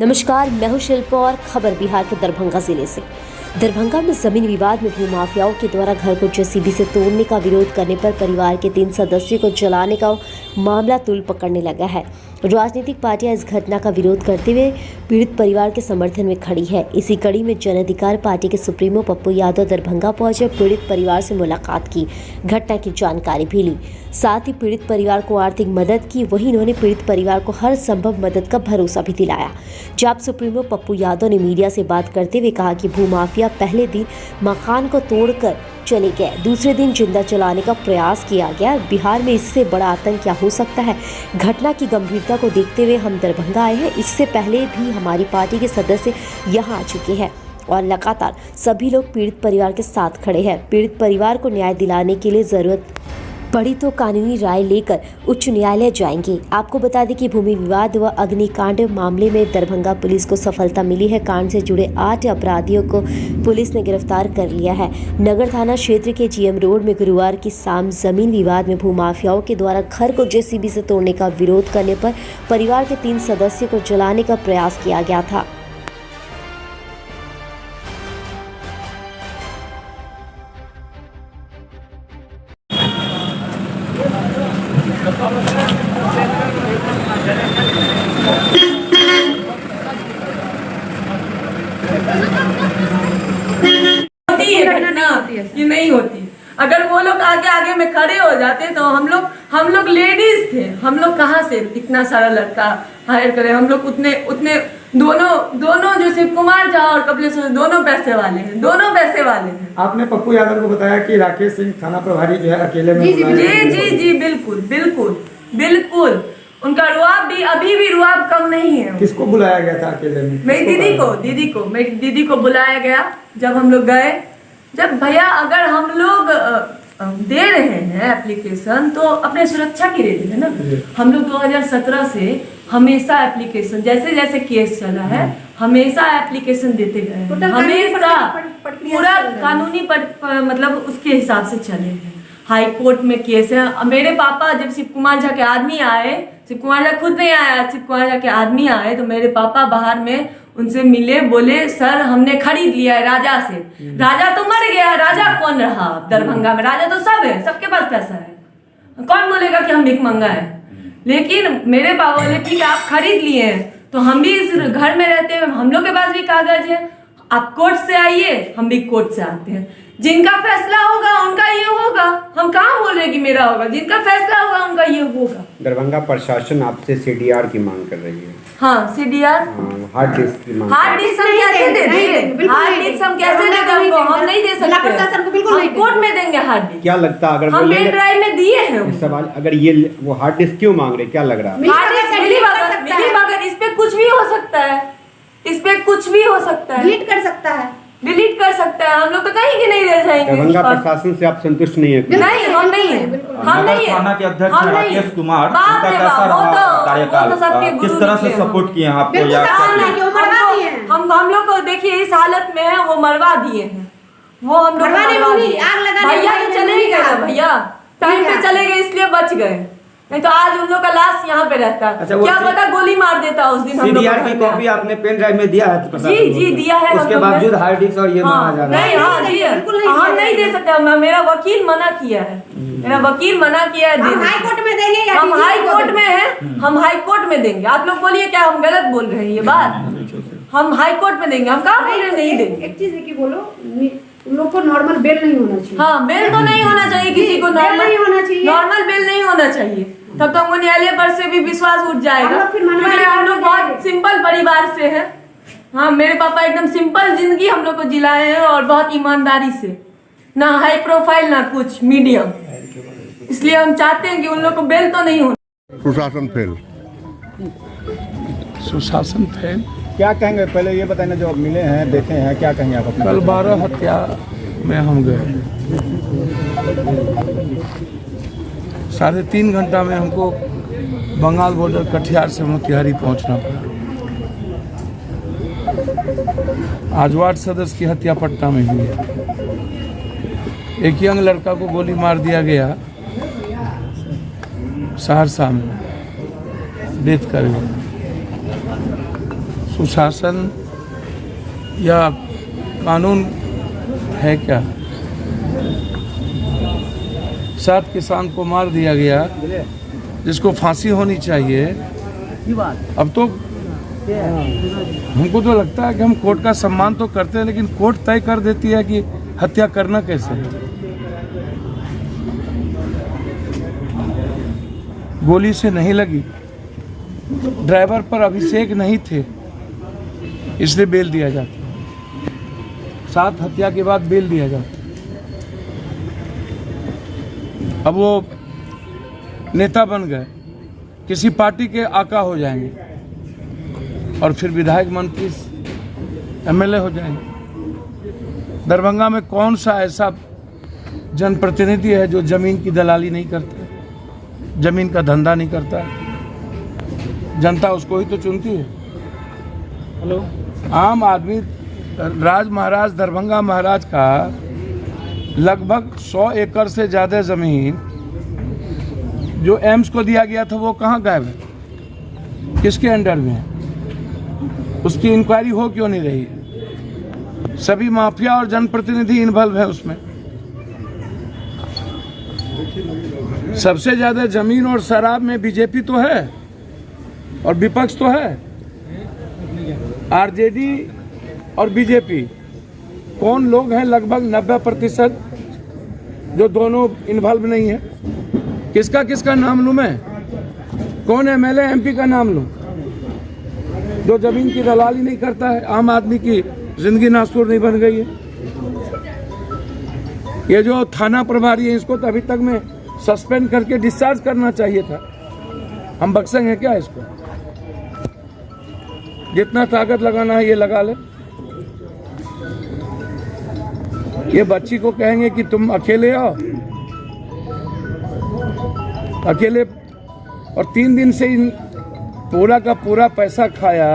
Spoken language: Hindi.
नमस्कार, मैं हूं शिल्पा और खबर बिहार के दरभंगा जिले से। दरभंगा में जमीन विवाद में भू माफियाओं के द्वारा घर को जेसीबी से तोड़ने का विरोध करने पर परिवार के 3 सदस्यों को जलाने का मामला तूल पकड़ने लगा है। राजनीतिक पार्टियां इस घटना का विरोध करते हुए पीड़ित परिवार के समर्थन में खड़ी है। इसी कड़ी में जन अधिकार पार्टी के सुप्रीमो पप्पू यादव दरभंगा पहुंचे, पीड़ित परिवार से मुलाकात की, घटना की जानकारी भी ली, साथ ही पीड़ित परिवार को आर्थिक मदद की। वहीं उन्होंने पीड़ित परिवार को हर संभव मदद का भरोसा भी दिलाया। जब सुप्रीमो पप्पू यादव ने मीडिया से बात करते हुए कहा कि भू माफिया पहले दिन मकान को तोड़कर चले गए, दूसरे दिन जिंदा जलाने का प्रयास किया गया। बिहार में इससे बड़ा आतंक क्या हो सकता है। घटना की गंभीरता को देखते हुए हम दरभंगा आए हैं। इससे पहले भी हमारी पार्टी के सदस्य यहां आ चुके हैं और लगातार सभी लोग पीड़ित परिवार के साथ खड़े हैं। पीड़ित परिवार को न्याय दिलाने के लिए जरूरत पड़ी तो कानूनी राय लेकर उच्च न्यायालय जाएंगे। आपको बता दें कि भूमि विवाद व अग्निकांड मामले में दरभंगा पुलिस को सफलता मिली है। कांड से जुड़े 8 अपराधियों को पुलिस ने गिरफ्तार कर लिया है। नगर थाना क्षेत्र के जीएम रोड में गुरुवार की शाम जमीन विवाद में भूमाफियाओं के द्वारा घर को जेसीबी से तोड़ने का विरोध करने पर परिवार के 3 सदस्यों को जलाने का प्रयास किया गया था। होती है घटना, ये नहीं होती। अगर वो लोग आगे आगे में खड़े हो जाते तो हम लोग लेडीज थे, हम लोग कहाँ से इतना सारा लड़का हायर करें। हम लोग उतने दोनों जो शिव कुमार झा और कपिलेश्वर दोनों पैसे वाले हैं। आपने पप्पू यादव को बताया कि राकेश सिंह थाना प्रभारी जो है अकेले में जी बिल्कुल उनका रुआब भी अभी भी रुआब कम नहीं है। किसको बुलाया गया था अकेले में? मेरी दीदी को बुलाया गया। जब हम लोग गए, जब भैया अगर हम लोग दे रहे हैं एप्लीकेशन तो अपने सुरक्षा के लिए है ना। हम लोग 2017 से हमेशा एप्लीकेशन जैसे केस चला है हमेशा एप्लीकेशन देते गए, हमेशा पूरा कानूनी मतलब उसके हिसाब से चले हैं। हाई कोर्ट में केस है। मेरे पापा जब शिव कुमार झा के आदमी आए, शिव कुमार झा खुद नहीं आया, शिव कुमार झा के आदमी आए तो मेरे पापा बाहर में उनसे मिले, बोले सर हमने खरीद लिया है राजा से। राजा तो मर गया, राजा कौन रहा दरभंगा में? राजा तो सब है, सबके पास पैसा है, कौन बोलेगा कि हम भिख मंगा है। लेकिन मेरे पापा बोले ठीक है आप खरीद लिए हैं तो हम भी इस घर में रहते हैं, हम लोग के पास भी कागज है, आप कोर्ट से आइए, हम भी कोर्ट से आते हैं। जिनका फैसला होगा उनका ये होगा, हम कहाँ बोल रहे कि मेरा होगा, जिनका फैसला होगा उनका ये होगा। दरभंगा प्रशासन आपसे सीडीआर की मांग कर रही है। हाँ सीडीआर, हार्ड डिस्क की मांग। हार्ड डिस्क हम कैसे दे देंगे? हार्ड डिस्क हम कैसे देंगे? हम नहीं दे सकते, हम कोर्ट में देंगे हार्ड डिस्क। क्या लगता है अगर हम पेन ड्राइव में दिए हैं सवाल, अगर ये वो हार्ड डिस्क क्यों मांग रहे, क्या लग रहा है? हार्ड डिस्क मिली मगर इस पे कुछ भी हो सकता है, इस पे कुछ भी हो सकता है, डिलीट कर सकता है। हम लोग तो कहीं की नहीं रह जाएंगे। दरभंगा प्रशासन से आप संतुष्ट नहीं है? नहीं, हम नहीं है। थाना के अध्यक्ष राकेश कुमार, उनका कैसा रहा कार्यकाल, किस तरह से सपोर्ट किए हैं आपको? हम लोग को देखिए इस हालत में है, वो मरवा दिए हैं, वो हम लोग भैया तो चले ही गए, भैया टाइम पे चले गए इसलिए बच गए, नहीं तो आज उन लोग का लाश यहाँ पे रहता। अच्छा, क्या पता गोली मार देता उस दिन। सीडीआर की कॉपी आपने पेन ड्राइव में दिया है? जी दिया है। उसके बावजूद हार्ड डिस्क और ये मांगा जा रहा है? नहीं, हम नहीं दे सकते। मेरा वकील मना किया है, हम हाई कोर्ट में देंगे। हम हाई कोर्ट में है, हम हाई कोर्ट में देंगे। आप लोग बोलिए क्या हम गलत बोल रहे हैं? ये बात हम हाई कोर्ट में देंगे, हम कहाँ बोल रहे नहीं देंगे। एक चीज है कि बोलो उन लोग को नॉर्मल बेल नहीं होना चाहिए। हाँ, बेल तो नहीं होना चाहिए, किसी को नॉर्मल बेल नहीं होना चाहिए। तब तो हमको न्यायालय पर से भी विश्वास उठ जाएगा, क्योंकि हम लोग बहुत सिंपल परिवार से हैं। हाँ, मेरे पापा एकदम सिंपल जिंदगी हम लोग को जिलाए हैं और बहुत ईमानदारी से, ना हाई प्रोफाइल ना कुछ, मीडियम। इसलिए हम चाहते हैं कि उन लोग को बेल तो नहीं हो। सुशासन फेल क्या कहेंगे? पहले ये बताएं ना, जो आप मिले हैं देखे हैं, क्या कहेंगे आप? कल 12 हत्या में हम गए, 3.5 घंटा में हमको बंगाल बॉर्डर कटिहार से मोतिहारी पहुंचना पड़ा। आज वार्ड सदस्य की हत्या पटना में हुई है। एक यंग लड़का को गोली मार दिया गया सहरसा में, डेथ कर गया। सुशासन या कानून है क्या? 7 किसान को मार दिया गया जिसको फांसी होनी चाहिए। अब तो हमको तो लगता है कि हम कोर्ट का सम्मान तो करते हैं, लेकिन कोर्ट तय कर देती है कि हत्या करना कैसे है। गोली से नहीं लगी, ड्राइवर पर अभिषेक नहीं थे, इसलिए बेल दिया जाता। 7 हत्या के बाद बेल दिया जाता। अब वो नेता बन गए, किसी पार्टी के आका हो जाएंगे और फिर विधायक, मंत्री, एमएलए हो जाएंगे। दरभंगा में कौन सा ऐसा जनप्रतिनिधि है जो जमीन की दलाली नहीं करता, जमीन का धंधा नहीं करता? जनता उसको ही तो चुनती है। हेलो, आम आदमी, राज महाराज, दरभंगा महाराज का लगभग 100 एकड़ से ज़्यादा ज़मीन जो एम्स को दिया गया था वो कहाँ गायब है? किसके अंडर में है? उसकी इंक्वायरी हो क्यों नहीं रही है? सभी माफिया और जनप्रतिनिधि इन्वॉल्व है उसमें। सबसे ज़्यादा जमीन और शराब में बीजेपी तो है और विपक्ष तो है। आरजेडी और बीजेपी कौन लोग हैं? लगभग 90% जो दोनों इन्वॉल्व नहीं है। किसका किसका नाम लूं मैं? कौन एमएलए एमपी का नाम लूं जो जमीन की दलाली नहीं करता है? आम आदमी की जिंदगी नासूर नहीं बन गई है। ये जो थाना प्रभारी है इसको तो अभी तक में सस्पेंड करके डिस्चार्ज करना चाहिए था। हम बख्शेंगे क्या इसको? जितना ताकत लगाना है ये लगा ले। ये बच्ची को कहेंगे कि तुम अकेले आओ, अकेले, और 3 दिन से पूरा का पूरा पैसा खाया।